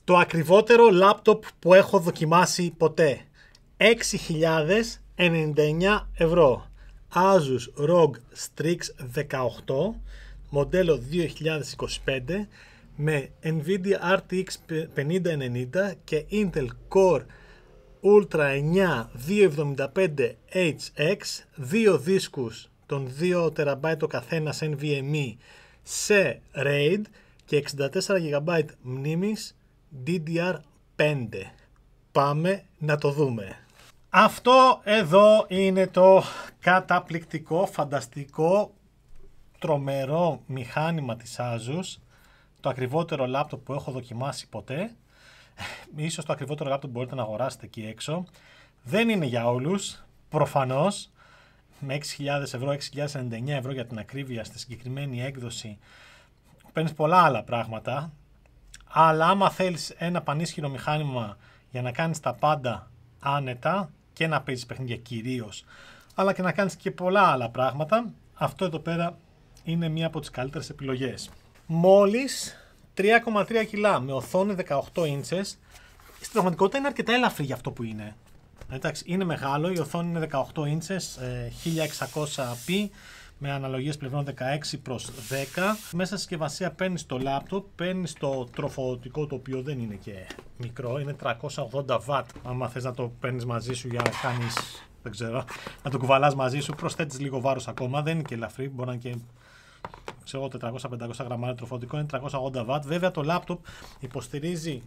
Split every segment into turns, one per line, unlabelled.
Το ακριβότερο λάπτοπ που έχω δοκιμάσει ποτέ. 6.099 ευρώ. Asus ROG Strix 18, μοντέλο 2025, με Nvidia RTX 5090 και Intel Core Ultra 9 275HX, δύο δίσκους των 2 TB ο καθένας NVMe σε RAID και 64GB μνήμης DDR5. Πάμε να το δούμε. Αυτό εδώ είναι το καταπληκτικό, φανταστικό, τρομερό μηχάνημα της Asus. Το ακριβότερο λάπτοπ που έχω δοκιμάσει ποτέ. Ίσως το ακριβότερο λάπτοπ μπορείτε να αγοράσετε εκεί έξω. Δεν είναι για όλους, προφανώς. Με 6.000 ευρώ, 6.099 ευρώ για την ακρίβεια στη συγκεκριμένη έκδοση, παίρνεις πολλά άλλα πράγματα. Αλλά άμα θέλεις ένα πανίσχυρο μηχάνημα για να κάνεις τα πάντα άνετα και να παίζεις παιχνίδια κυρίως, αλλά και να κάνεις και πολλά άλλα πράγματα, αυτό εδώ πέρα είναι μία από τις καλύτερες επιλογές. Μόλις 3,3 κιλά με οθόνη 18 ίντσες. Στην πραγματικότητα είναι αρκετά ελαφρύ για αυτό που είναι. Εντάξει, είναι μεγάλο, η οθόνη είναι 18 ίντσες, 1600p με αναλογίες πλευρών 16:10. Μέσα στη συσκευασία παίρνεις το λάπτοπ, παίρνεις το τροφοδοτικό, το οποίο δεν είναι και μικρό, είναι 380W. Άμα θες να το παίρνεις μαζί σου για να κάνεις, δεν ξέρω, να το κουβαλάς μαζί σου, προσθέτεις λίγο βάρος ακόμα, δεν είναι και ελαφρύ, μπορεί να είναι και 400-500 γραμμάρια τροφοδοτικό, είναι 380W. Βέβαια το laptop υποστηρίζει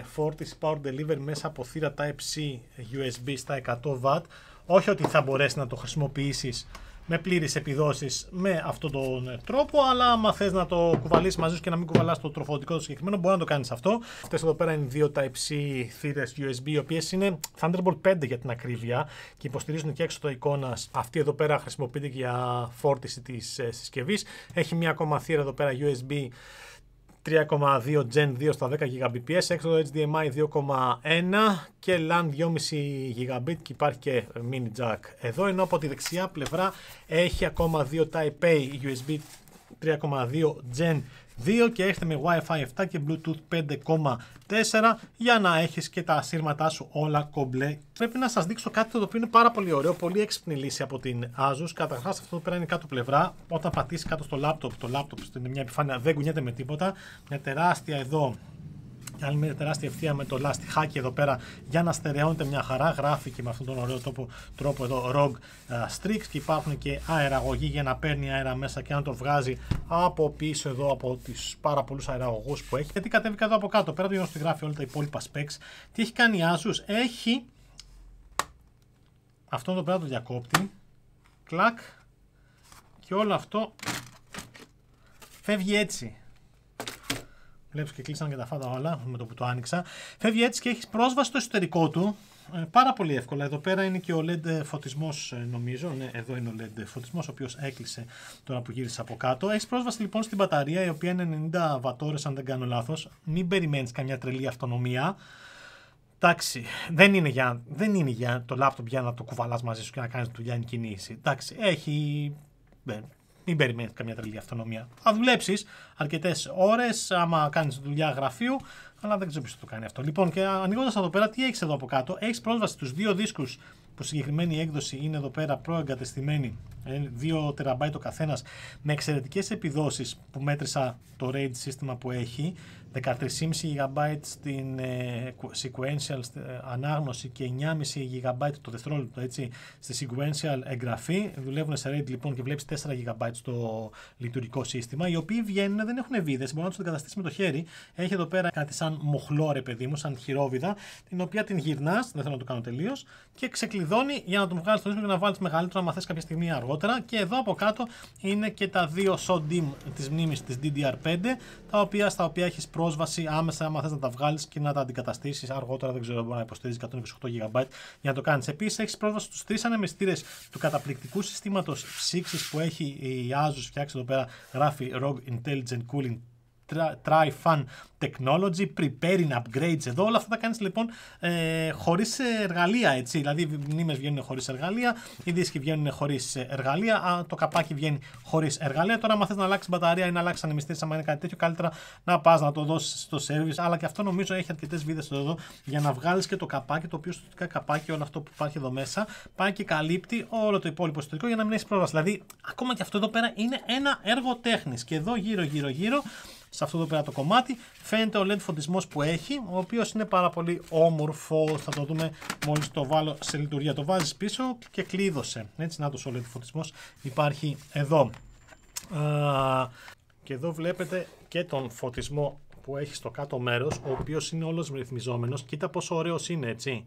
φόρτιση Power Delivery μέσα από θύρα Type-C USB στα 100W. Όχι ότι θα μπορέσει να το χρησιμοποιήσεις με πλήρεις επιδόσεις με αυτόν τον τρόπο, αλλά άμα θες να το κουβαλήσεις μαζί σου και να μην κουβαλάς το τροφοδοτικό το συγκεκριμένο, μπορεί να το κάνεις αυτό. Αυτές εδώ πέρα είναι δύο Type-C θύρες USB, οι οποίες είναι Thunderbolt 5 για την ακρίβεια και υποστηρίζουν και έξω εικόνας. Αυτή εδώ πέρα χρησιμοποιείται για φόρτιση της συσκευής. Έχει μία ακόμα θύρα εδώ πέρα USB 3,2 Gen 2 στα 10 Gbps, έξοδο HDMI 2,1 και LAN 2,5 GB και υπάρχει και mini jack εδώ, ενώ από τη δεξιά πλευρά έχει ακόμα δύο Type-A USB 3,2 Gen 2 και έχετε με Wi-Fi 7 και Bluetooth 5,4 για να έχεις και τα ασύρματά σου όλα κομπλέ. Πρέπει να σας δείξω κάτι το οποίο είναι πάρα πολύ ωραίο, πολύ έξυπνη λύση από την Asus. Καταρχάς αυτό εδώ πέρα είναι κάτω πλευρά. Όταν πατήσεις κάτω στο laptop, το laptop στην μια επιφάνεια δεν κουνιέται με τίποτα. Μια τεράστια εδώ, άλλη μια τεράστια ευθεία με το λαστιχάκι εδώ πέρα για να στερεώνεται μια χαρά. Γράφει και με αυτόν τον ωραίο τρόπο εδώ ROG Strix και υπάρχουν και αεραγωγοί για να παίρνει αέρα μέσα και να το βγάζει από πίσω εδώ από τις πάρα πολλούς αεραγωγούς που έχει. Γιατί κατέβηκα εδώ από κάτω, πέρα το γεγονός ότι γράφει όλα τα υπόλοιπα specs, τι έχει κάνει η Asus? Έχει αυτό εδώ πέρα το διακόπτη, κλακ, και όλο αυτό φεύγει έτσι. Βλέπεις και κλείσαν και τα φάτα όλα με το που το άνοιξα. Φεύγει έτσι και έχεις πρόσβαση στο εσωτερικό του πάρα πολύ εύκολα. Εδώ πέρα είναι και ο LED φωτισμός, νομίζω. Ναι, εδώ είναι ο LED φωτισμός, ο οποίος έκλεισε τώρα που γύρισε από κάτω. Έχεις πρόσβαση λοιπόν στην μπαταρία, η οποία είναι 90 Wh, αν δεν κάνω λάθος. Μην περιμένεις καμιά τρελή αυτονομία. Εντάξει, δεν είναι για το laptop για να το κουβαλάς μαζί σου και να κάνεις δουλειά εν κινήσει. Εντάξει, έχει. Μην περιμένεις καμία τρελή αυτονομία. Θα δουλέψεις αρκετές ώρες άμα κάνεις δουλειά γραφείου, αλλά δεν ξέρω ποιος θα το κάνει αυτό. Λοιπόν, και ανοίγοντας εδώ πέρα, τι έχεις εδώ από κάτω? Έχεις πρόσβαση στους δύο δίσκους που συγκεκριμένη έκδοση είναι εδώ πέρα προεγκατεστημένοι, 2 TB ο καθένας, με εξαιρετικές επιδόσεις που μέτρησα το RAID σύστημα που έχει, 13,5 GB στην sequential ανάγνωση και 9,5 GB το δευτερόλεπτο, έτσι, στη sequential εγγραφή. Δουλεύουν σε RAID λοιπόν και βλέπεις 4 GB στο λειτουργικό σύστημα. Οι οποίοι βγαίνουν, δεν έχουν βίδες, μπορεί να τους αντικαταστήσει με το χέρι. Έχει εδώ πέρα κάτι σαν μοχλό, ρε παιδί μου, σαν χειρόβιδα, την οποία την γυρνάς, δεν θέλω να το κάνω τελείως, και ξεκλειδώνει για να τον βγάλεις στο δίσκο και να βάλεις μεγαλύτερο, άμα θες κάποια στιγμή αργότερα. Και εδώ από κάτω είναι και τα δύο SODIMM της μνήμης της DDR5, στα οποία έχεις πρόσβαση άμεσα άμα θες να τα βγάλεις και να τα αντικαταστήσεις αργότερα. Δεν ξέρω, μπορεί να υποστηρίζει 128 GB για να το κάνεις. Επίσης έχεις πρόσβαση στους 3 ανεμιστήρες του καταπληκτικού συστήματος ψήξης που έχει η Asus φτιάξει εδώ πέρα. Γράφει ROG Intelligent Cooling Tri-Fan Technology, Preparing Upgrades εδώ. Όλα αυτά τα κάνεις λοιπόν χωρίς εργαλεία, έτσι. Δηλαδή οι μνήμες βγαίνουν χωρίς εργαλεία, οι δίσκοι βγαίνουν χωρίς εργαλεία, το καπάκι βγαίνει χωρίς εργαλεία. Τώρα, αν θες να αλλάξεις μπαταρία ή να αλλάξεις ανεμιστήρες, άμα είναι κάτι τέτοιο, καλύτερα να πας να το δώσεις στο service. Αλλά και αυτό νομίζω έχει αρκετές βίδες εδώ για να βγάλεις και το καπάκι, το οποίο στο καπάκι, όλο αυτό που υπάρχει εδώ μέσα, πάει και καλύπτει όλο το υπόλοιπο εσωτερικό για να μην έχεις πρόσβαση. Δηλαδή, ακόμα και αυτό εδώ πέρα είναι ένα έργο τέχνης. Και εδώ γύρω, σε αυτό εδώ πέρα το κομμάτι, φαίνεται ο LED φωτισμός που έχει, ο οποίος είναι πάρα πολύ όμορφο. Θα το δούμε μόλις το βάλω σε λειτουργία. Το βάζεις πίσω και κλείδωσε. Έτσι, να το ο LED φωτισμός υπάρχει εδώ. Και εδώ βλέπετε και τον φωτισμό που έχει στο κάτω μέρος, ο οποίος είναι όλος ρυθμιζόμενος. Κοίτα πόσο ωραίος είναι, έτσι.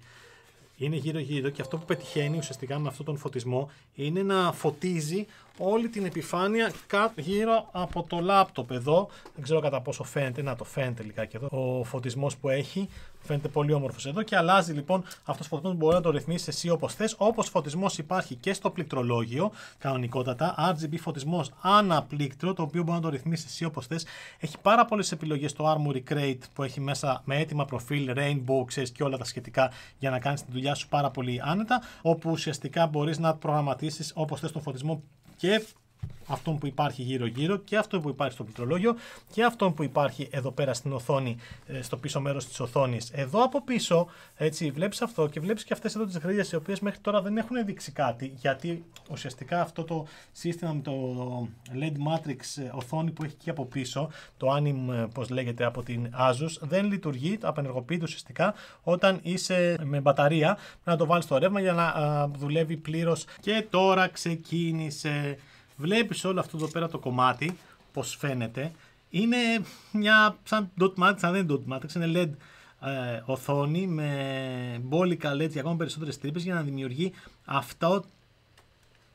Είναι γύρω και αυτό που πετυχαίνει ουσιαστικά με αυτόν τον φωτισμό είναι να φωτίζει όλη την επιφάνεια γύρω από το λάπτοπ εδώ. Δεν ξέρω κατά πόσο φαίνεται, να το φαίνεται λιγάκι εδώ. Ο φωτισμός που έχει φαίνεται πολύ όμορφος εδώ και αλλάζει λοιπόν αυτός ο φωτισμός, μπορεί να το ρυθμίσεις εσύ όπως θες. Όπως φωτισμός υπάρχει και στο πληκτρολόγιο κανονικότατα, RGB φωτισμός ανά πλήκτρο, το οποίο μπορεί να το ρυθμίσεις εσύ όπως θες. Έχει πάρα πολλές επιλογές στο Armoury Crate που έχει μέσα με έτοιμα προφίλ, rainbow, ξέρεις, και όλα τα σχετικά για να κάνεις τη δουλειά σου πάρα πολύ άνετα, όπου ουσιαστικά μπορείς να προγραμματίσεις όπως θες τον φωτισμό και αυτόν που υπάρχει γύρω και αυτόν που υπάρχει στο πληκτρολόγιο και αυτόν που υπάρχει εδώ πέρα στην οθόνη, στο πίσω μέρος της οθόνης. Εδώ από πίσω, έτσι, βλέπεις αυτό και βλέπεις και αυτές εδώ τις γρίλες, οι οποίες μέχρι τώρα δεν έχουν δείξει κάτι, γιατί ουσιαστικά αυτό το σύστημα με το LED Matrix οθόνη που έχει εκεί από πίσω, το Anim, πώς λέγεται, από την Asus, δεν λειτουργεί, απενεργοποιείται ουσιαστικά όταν είσαι με μπαταρία, να το βάλεις στο ρεύμα για να δουλεύει πλήρως. Και τώρα ξεκίνησε. Βλέπεις όλο αυτό εδώ πέρα το κομμάτι, πως φαίνεται, είναι μια σαν dot matrix, αν δεν είναι dot matrix, είναι LED οθόνη με μπόλικα LED για ακόμα περισσότερες τρύπες για να δημιουργεί αυτό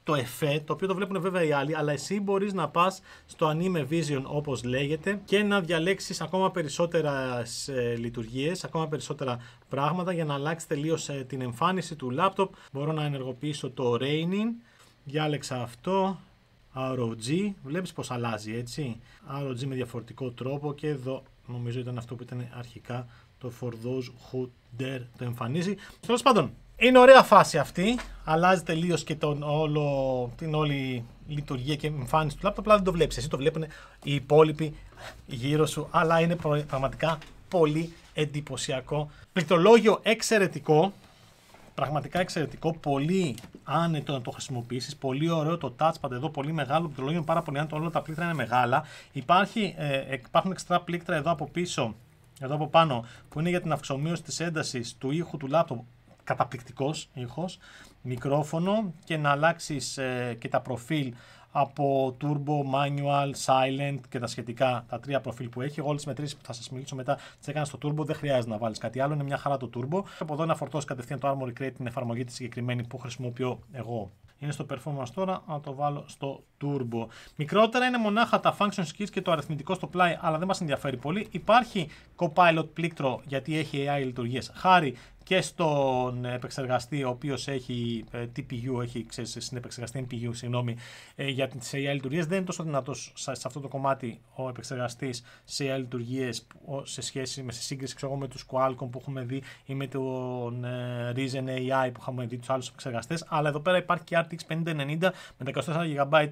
το εφέ, το οποίο το βλέπουν βέβαια οι άλλοι, αλλά εσύ μπορείς να πας στο Anime Vision όπως λέγεται και να διαλέξεις ακόμα περισσότερες λειτουργίες, ακόμα περισσότερα πράγματα για να αλλάξει τελείως την εμφάνιση του laptop. Μπορώ να ενεργοποιήσω το Raining, διάλεξα αυτό. ROG, βλέπεις πως αλλάζει, έτσι. ROG με διαφορετικό τρόπο και εδώ νομίζω ήταν αυτό που ήταν αρχικά το For Those Who Dare το εμφανίζει. Τέλος πάντων, είναι ωραία φάση αυτή, αλλάζει τελείως και την όλη λειτουργία και εμφάνιση του laptop, απλά δεν το βλέπεις, εσύ το βλέπουν οι υπόλοιποι γύρω σου, αλλά είναι πραγματικά πολύ εντυπωσιακό. Πληκτρολόγιο εξαιρετικό. Πραγματικά εξαιρετικό, πολύ άνετο να το χρησιμοποιήσεις, πολύ ωραίο το touchpad εδώ, πολύ μεγάλο πληκτρολόγιο, πάρα πολύ άνετο, όλα τα πλήκτρα είναι μεγάλα. Υπάρχουν εξτρά πλήκτρα εδώ από πίσω, εδώ από πάνω, που είναι για την αυξομοίωση της έντασης του ήχου του laptop, καταπληκτικός ήχος, μικρόφωνο και να αλλάξεις και τα προφίλ από Turbo, Manual, Silent και τα σχετικά, τα τρία προφίλ που έχει. Εγώ όλες τις μετρήσεις που θα σας μιλήσω μετά τις έκανα στο Turbo, δεν χρειάζεται να βάλεις κάτι άλλο, είναι μια χαρά το Turbo. Από εδώ να φορτώσει κατευθείαν το Armoury Crate, την εφαρμογή τη συγκεκριμένη που χρησιμοποιώ εγώ. Είναι στο Performance τώρα, να το βάλω στο Turbo. Μικρότερα είναι μονάχα τα Function Keys και το αριθμητικό στο πλάι, αλλά δεν μας ενδιαφέρει πολύ. Υπάρχει Copilot πλήκτρο γιατί έχει AI λειτουργίες. Χάρη και στον επεξεργαστή, ο οποίος έχει TPU, έχει επεξεργαστή NPU, συγγνώμη, για τις AI λειτουργίες. Δεν είναι τόσο δυνατός σε αυτό το κομμάτι ο επεξεργαστής σε AI λειτουργίες σε σύγκριση με τους Qualcomm που έχουμε δει ή με τον Ryzen AI που έχουμε δει τους άλλους επεξεργαστές. Αλλά εδώ πέρα υπάρχει και RTX 5090 με 24 GB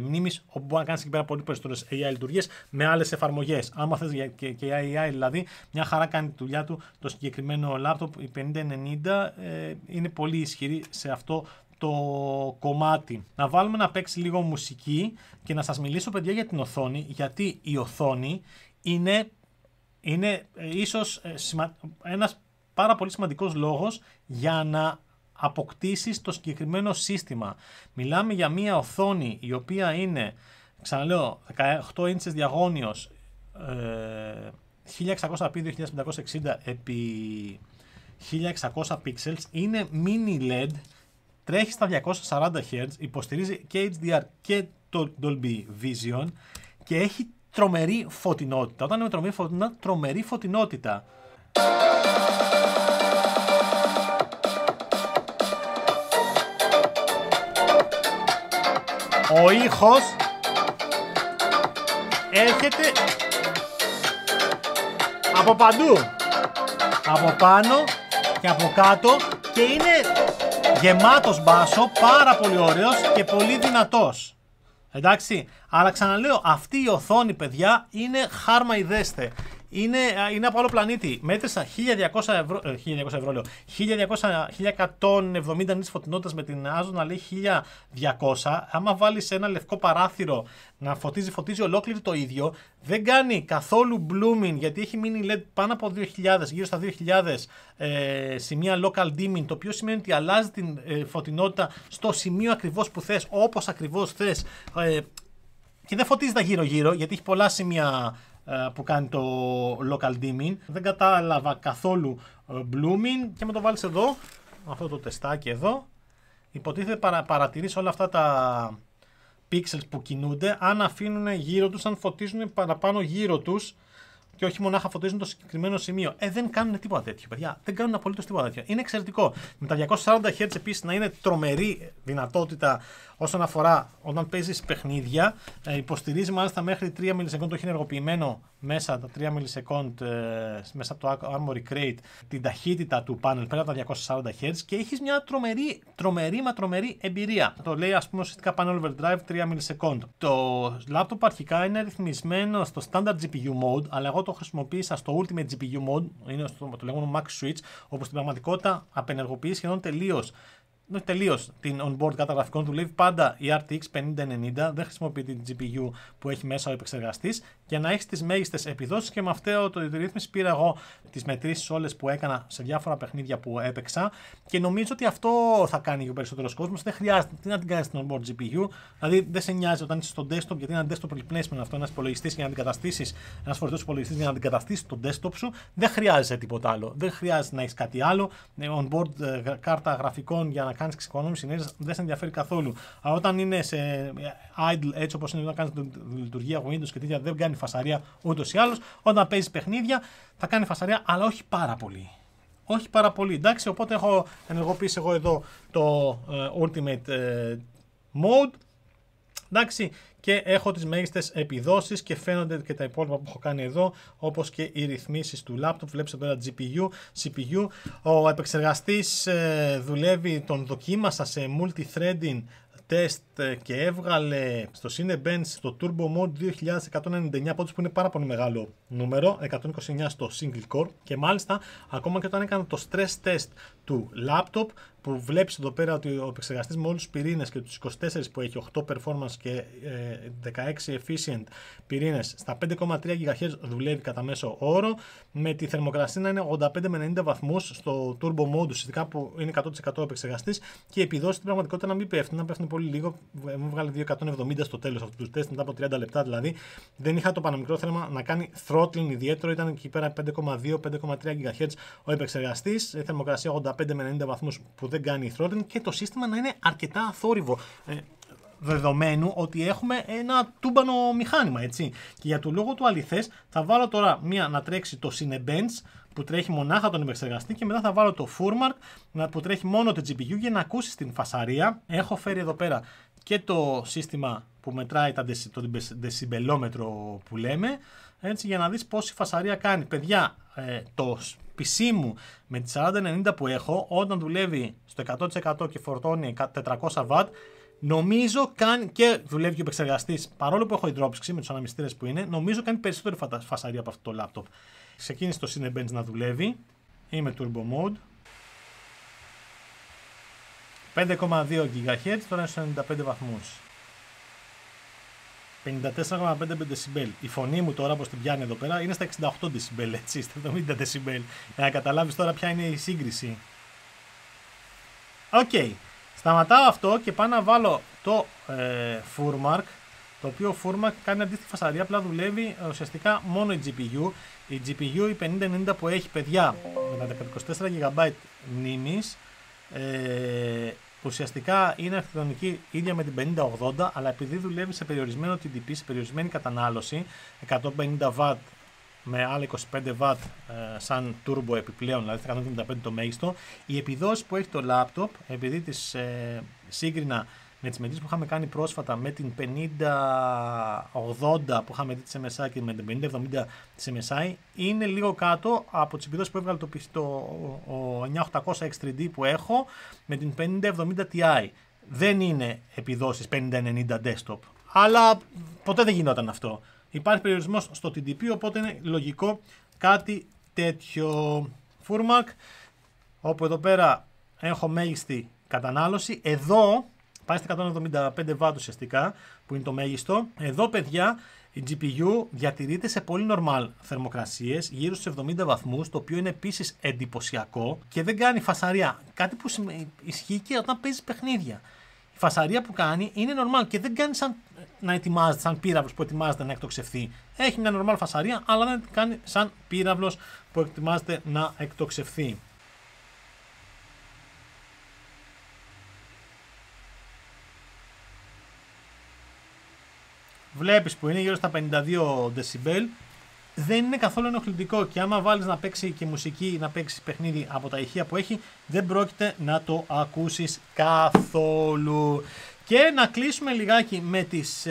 μνήμης, όπου μπορεί να κάνεις εκεί πέρα πολύ περισσότερες AI λειτουργίες με άλλες εφαρμογές. Άμα θες και AI δηλαδή, μια χαρά κάνει τη δουλειά του το συγκεκριμένο laptop. Η 5090 είναι πολύ ισχυρή σε αυτό το κομμάτι. Να βάλουμε να παίξει λίγο μουσική και να σας μιλήσω, παιδιά, για την οθόνη, γιατί η οθόνη είναι ίσως ένας πάρα πολύ σημαντικός λόγος για να αποκτήσεις το συγκεκριμένο σύστημα. Μιλάμε για μια οθόνη η οποία είναι, ξαναλέω, 18 ίντσες διαγώνιος, 1600x 2560 επί 1600 pixels, είναι mini LED, τρέχει στα 240 Hz, υποστηρίζει και HDR και το Dolby Vision και έχει τρομερή φωτεινότητα. Όταν είναι τρομερή φωτεινότητα. Ο ήχος έρχεται Από παντού. Από πάνω και από κάτω και είναι γεμάτος μπάσο, πάρα πολύ ωραίος και πολύ δυνατός. Εντάξει, αλλά ξαναλέω, αυτή η οθόνη, παιδιά, είναι χάρμα ιδέστε. Είναι από άλλο πλανήτη. Μέτρησα 1200 ευρώ, 1200 ευρώ λέω, 1170 νits φωτεινότητας με την Άζο να λέει 1200. Άμα βάλεις ένα λευκό παράθυρο να φωτίζει ολόκληρη το ίδιο, δεν κάνει καθόλου blooming γιατί έχει μείνει LED πάνω από 2000, γύρω στα 2000 σημεία local dimming, το οποίο σημαίνει ότι αλλάζει την φωτεινότητα στο σημείο ακριβώς που θες, όπως ακριβώς θες, και δεν φωτίζει τα γύρω-γύρω γιατί έχει πολλά σημεία που κάνει το local dimming. Δεν κατάλαβα καθόλου blooming και με το βάλεις εδώ, αυτό το τεστάκι εδώ, υποτίθεται παρατηρείς όλα αυτά τα pixels που κινούνται, αν αφήνουν γύρω τους, αν φωτίζουν παραπάνω γύρω τους και όχι μονάχα φωτίζουν το συγκεκριμένο σημείο. Δεν κάνουν τίποτα τέτοιο, παιδιά. Δεν κάνουν απολύτως τίποτα τέτοιο. Είναι εξαιρετικό. Με τα 240 Hz επίσης να είναι τρομερή δυνατότητα όσον αφορά όταν παίζεις παιχνίδια. Υποστηρίζει μάλιστα μέχρι 3 ms, το έχει ενεργοποιημένο μέσα τα 3 ms μέσα από το Armoury Crate την ταχύτητα του πάνελ πέρα από τα 240 Hz και έχεις μια τρομερή εμπειρία. Το λέει ας πούμε ουσιαστικά Panel Overdrive 3 ms. Το laptop αρχικά είναι ρυθμισμένο στο Standard GPU Mode, αλλά εγώ το χρησιμοποίησα στο Ultimate GPU Mode, είναι το λεγόμενο Max Switch, όπου στην πραγματικότητα απενεργοποιεί σχεδόν τελείως την on-board κάρτα γραφικών, δουλεύει πάντα η RTX 5090, δεν χρησιμοποιεί την GPU που έχει μέσα ο επεξεργαστής για να έχει τις μέγιστες επιδόσεις και με αυτό τη ρύθμιση πήρα εγώ τις μετρήσεις όλες που έκανα σε διάφορα παιχνίδια που έπαιξα και νομίζω ότι αυτό θα κάνει ο περισσότερος κόσμος. Δεν χρειάζεται να την κάνεις στην on-board GPU, δηλαδή δεν σε νοιάζει όταν είσαι στο desktop, γιατί είναι ένα desktop replacement αυτό, ένας υπολογιστής για να αντικαταστήσεις, ένας φορητός υπολογιστής για να αντικαταστήσεις το desktop σου, δεν χρειάζεται τίποτα άλλο. Δεν χρειάζεται να έχεις κάτι άλλο. On-board κάρτα γραφικών για να κάνεις εξοικονόμηση ενέργειας δεν σε ενδιαφέρει καθόλου. Αλλά όταν είναι σε idle έτσι όπως είναι, όταν κάνεις τη λειτουργία Windows και τέτοια, δεν κάνει φασαρία ούτως ή άλλως. Όταν παίζεις παιχνίδια θα κάνει φασαρία, αλλά όχι πάρα πολύ. Όχι πάρα πολύ, εντάξει, οπότε έχω ενεργοποιήσει εγώ εδώ το Ultimate Mode. Εντάξει, και έχω τις μέγιστες επιδόσεις και φαίνονται και τα υπόλοιπα που έχω κάνει εδώ, όπως και οι ρυθμίσεις του laptop. Βλέπεις εδώ ένα GPU, CPU. Ο επεξεργαστής δουλεύει, τον δοκίμασα σε multi-threading test και έβγαλε στο Cinebench το Turbo Mode 2199 πόντους, που είναι πάρα πολύ μεγάλο νούμερο, 129 στο single core, και μάλιστα ακόμα και όταν έκανα το stress test του laptop, που βλέπεις εδώ πέρα ότι ο επεξεργαστής με όλους τους πυρήνες και τους 24 που έχει, 8 performance και 16 efficient πυρήνες, στα 5,3 GHz δουλεύει κατά μέσο όρο, με τη θερμοκρασία να είναι 85 με 90 βαθμούς στο turbo mode, ουσιαστικά που είναι 100% επεξεργαστής, και η επιδόση στην πραγματικότητα να μην πέφτει, να πέφτει πολύ λίγο. Μου βγάλε 270 στο τέλος αυτού του τεστ, μετά από 30 λεπτά δηλαδή. Δεν είχα το παραμικρό θέμα να κάνει throttling ιδιαίτερο, ήταν εκεί πέρα 5,2-5,3 GHz ο επεξεργαστής, θερμοκρασία 85 με 90 βαθμούς που δεν κάνει throttling, και το σύστημα να είναι αρκετά αθόρυβο. Δεδομένου ότι έχουμε ένα τούμπανο μηχάνημα, έτσι. Και για το λόγο του αληθές θα βάλω τώρα μία να τρέξει το Cinebench που τρέχει μονάχα τον επεξεργαστή, και μετά θα βάλω το Furmark που τρέχει μόνο το GPU για να ακούσεις την φασαρία. Έχω φέρει εδώ πέρα και το σύστημα που μετράει το δεσιμπελόμετρο που λέμε, έτσι, για να δεις πόση φασαρία κάνει. Παιδιά, το PC μου με τη 4090 που έχω, όταν δουλεύει στο 100% και φορτώνει 400 W, νομίζω κάνει, και δουλεύει και ο επεξεργαστής, παρόλο που έχω υδρόψυξη με τους αναμυστήρες που είναι, νομίζω κάνει περισσότερη φασαρία από αυτό το laptop. Ξεκίνησε το Cinebench να δουλεύει, είμαι turbo mode, 5,2 GHz, τώρα είναι στους 95 βαθμούς. 54,5 decibel. Η φωνή μου τώρα, όπως την πιάνει εδώ πέρα, είναι στα 68 decibel, έτσι, στα 70 decibel. Για να καταλάβεις τώρα ποια είναι η σύγκριση. Οκ. Σταματάω αυτό και πάω να βάλω το Furmark, το οποίο Furmark κάνει αντίστοιχη φασαρία, απλά δουλεύει ουσιαστικά μόνο η GPU. Η GPU, η 5090 που έχει, παιδιά, με τα 24 GB μνήμης, ουσιαστικά είναι αρχιτεκτονική ίδια με την 5080, αλλά επειδή δουλεύει σε περιορισμένο TDP, σε περιορισμένη κατανάλωση, 150W με άλλα 25W σαν turbo επιπλέον, δηλαδή 175 το μέγιστο, η επιδόση που έχει το laptop, επειδή τις σύγκρινα με τις μετρήσεις που είχαμε κάνει πρόσφατα, με την 5080 που είχαμε δει της MSI και με την 5070 της MSI, είναι λίγο κάτω από τις επιδόσεις που έβγαλε το 9800 X3D που έχω με την 5070 Ti. Δεν είναι επιδόσεις 5090 desktop, αλλά ποτέ δεν γινόταν αυτό. Υπάρχει περιορισμός στο TDP, οπότε είναι λογικό κάτι τέτοιο. Φούρμακ, όπου εδώ πέρα έχω μέγιστη κατανάλωση. Εδώ πάει στα 175 W ουσιαστικά, που είναι το μέγιστο. Εδώ, παιδιά, η GPU διατηρείται σε πολύ normal θερμοκρασίες, γύρω στους 70 βαθμούς, το οποίο είναι επίσης εντυπωσιακό και δεν κάνει φασαρία. Κάτι που ισχύει και όταν παίζεις παιχνίδια. Η φασαρία που κάνει είναι normal και δεν κάνει σαν να ετοιμάζεται, σαν πύραυλος που ετοιμάζεται να εκτοξευθεί. Έχει μια normal φασαρία, αλλά δεν κάνει σαν πύραυλος που ετοιμάζεται να εκτοξευθεί. Βλέπεις που είναι γύρω στα 52 δεσιμπέλ. Δεν είναι καθόλου ενοχλητικό και άμα βάλεις να παίξει και μουσική, να παίξει παιχνίδι από τα ηχεία που έχει, δεν πρόκειται να το ακούσεις καθόλου. Και να κλείσουμε λιγάκι με τις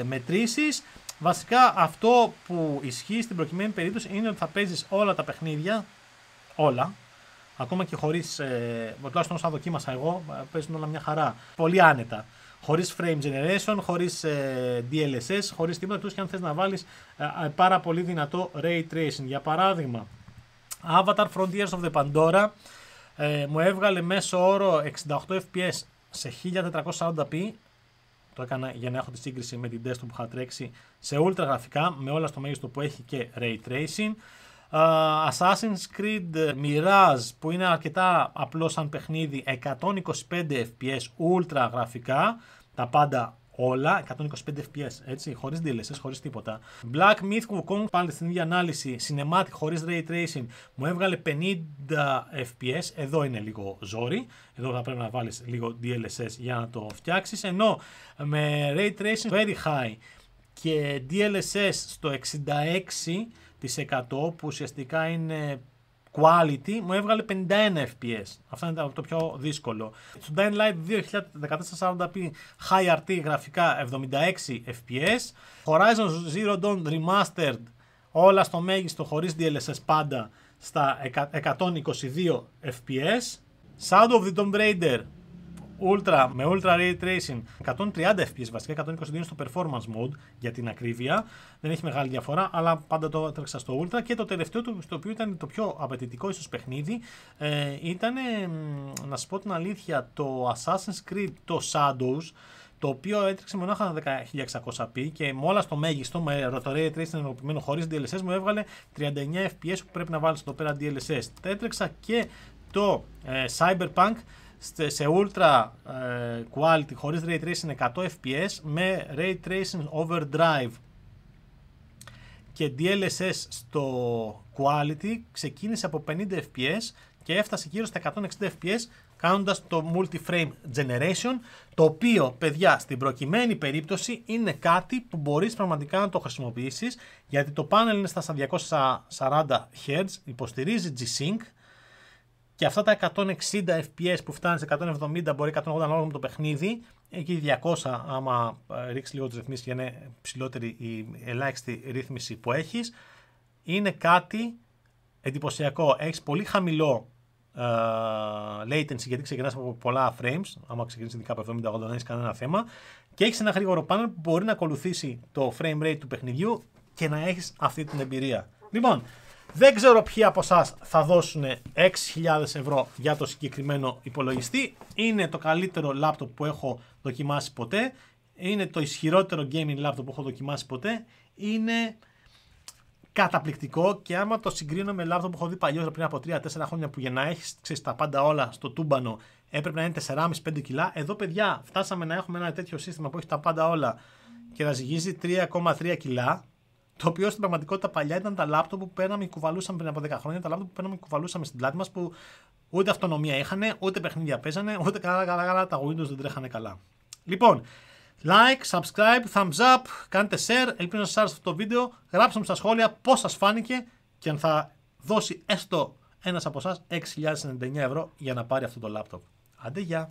μετρήσεις. Βασικά αυτό που ισχύει στην προκειμένη περίπτωση είναι ότι θα παίζεις όλα τα παιχνίδια, όλα, ακόμα και χωρίς, τουλάχιστον όσα δοκίμασα εγώ, παίζουν όλα μια χαρά, πολύ άνετα. Χωρίς frame generation, χωρίς DLSS, χωρίς τίποτα, τους και αν θες να βάλεις πάρα πολύ δυνατό Ray Tracing. Για παράδειγμα, Avatar Frontiers of the Pandora μου έβγαλε μέσο όρο 68 fps σε 1440p. Το έκανα για να έχω τη σύγκριση με την desktop που είχα τρέξει σε ultra γραφικά, με όλα στο μέγιστο που έχει και Ray Tracing. Assassin's Creed Mirage που είναι αρκετά απλό σαν παιχνίδι, 125 fps ultra γραφικά, τα πάντα όλα, 125 fps έτσι, χωρίς DLSS, χωρίς τίποτα. Black Myth Wukong πάλι στην ίδια ανάλυση, cinematic χωρίς Ray Tracing, μου έβγαλε 50 fps, εδώ είναι λίγο ζόρι, εδώ θα πρέπει να βάλεις λίγο DLSS για να το φτιάξεις, ενώ με Ray Tracing very high και DLSS στο 66% που ουσιαστικά είναι quality, μου έβγαλε 51 fps. Αυτό είναι το πιο δύσκολο. Στο Dying Light 1440p High RT γραφικά 76 fps. Horizon Zero Dawn Remastered όλα στο μέγιστο χωρίς DLSS πάντα στα 122 fps. Shadow of the Tomb Raider Ultra, με Ultra Ray Tracing 130 fps βασικά, 122 είναι στο Performance Mode για την ακρίβεια, δεν έχει μεγάλη διαφορά, αλλά πάντα το έτρεξα στο Ultra. Και το τελευταίο του, στο οποίο ήταν το πιο απαιτητικό ίσως παιχνίδι, ήταν, να σας πω την αλήθεια, το Assassin's Creed, το Shadows, το οποίο έτρεξε μονάχα 1600p και με όλα στο μέγιστο, με το Ray Tracing ενοποιημένο χωρίς DLSS, μου έβγαλε 39 fps που πρέπει να βάλεις εδώ πέρα DLSS. Τα έτρεξα και το Cyberpunk σε ultra quality χωρίς Ray Tracing 100 fps με Ray Tracing Overdrive και DLSS στο quality, ξεκίνησε από 50 fps και έφτασε γύρω στα 160 fps κάνοντας το multi-frame generation, το οποίο, παιδιά, στην προκειμένη περίπτωση είναι κάτι που μπορείς πραγματικά να το χρησιμοποιήσεις, γιατί το panel είναι στα 240 Hz, υποστηρίζει G-Sync και αυτά τα 160 fps που φτάνει σε 170, μπορεί 180 ανάλογα με το παιχνίδι, εκεί 200 άμα ρίξει λίγο τις ρυθμίσεις για να είναι ψηλότερη η ελάχιστη ρύθμιση που έχεις, είναι κάτι εντυπωσιακό. Έχεις πολύ χαμηλό latency, γιατί ξεκινάς από πολλά frames, άμα ξεκινήσεις ειδικά από 70-80 δεν έχεις κανένα θέμα, και έχεις ένα γρήγορο panel που μπορεί να ακολουθήσει το frame rate του παιχνιδιού και να έχεις αυτή την εμπειρία. Λοιπόν, δεν ξέρω ποιοι από εσάς θα δώσουν 6.000 ευρώ για το συγκεκριμένο υπολογιστή. Είναι το καλύτερο laptop που έχω δοκιμάσει ποτέ. Είναι το ισχυρότερο gaming laptop που έχω δοκιμάσει ποτέ. Είναι καταπληκτικό και άμα το συγκρίνω με laptop που έχω δει παλιότερα πριν από 3-4 χρόνια που για να έχεις τα πάντα όλα στο τούμπανο έπρεπε να είναι 4,5-5 κιλά. Εδώ, παιδιά, φτάσαμε να έχουμε ένα τέτοιο σύστημα που έχει τα πάντα όλα και να ζυγίζει 3,3 κιλά. Το οποίο στην πραγματικότητα παλιά ήταν τα λάπτοπ που παίρναμε και κουβαλούσαμε πριν από 10 χρόνια. Τα λάπτοπ που παίρναμε και κουβαλούσαμε στην πλάτη μας που ούτε αυτονομία είχαν, ούτε παιχνίδια παίζανε, ούτε καλά τα Windows δεν τρέχανε καλά. Λοιπόν, like, subscribe, thumbs up, κάντε share. Ελπίζω να σας άρεσε αυτό το βίντεο. Γράψτε μου στα σχόλια πώς σας φάνηκε και αν θα δώσει έστω ένας από εσάς 6.099 ευρώ για να πάρει αυτό το λάπτοπ. Άντε, γεια!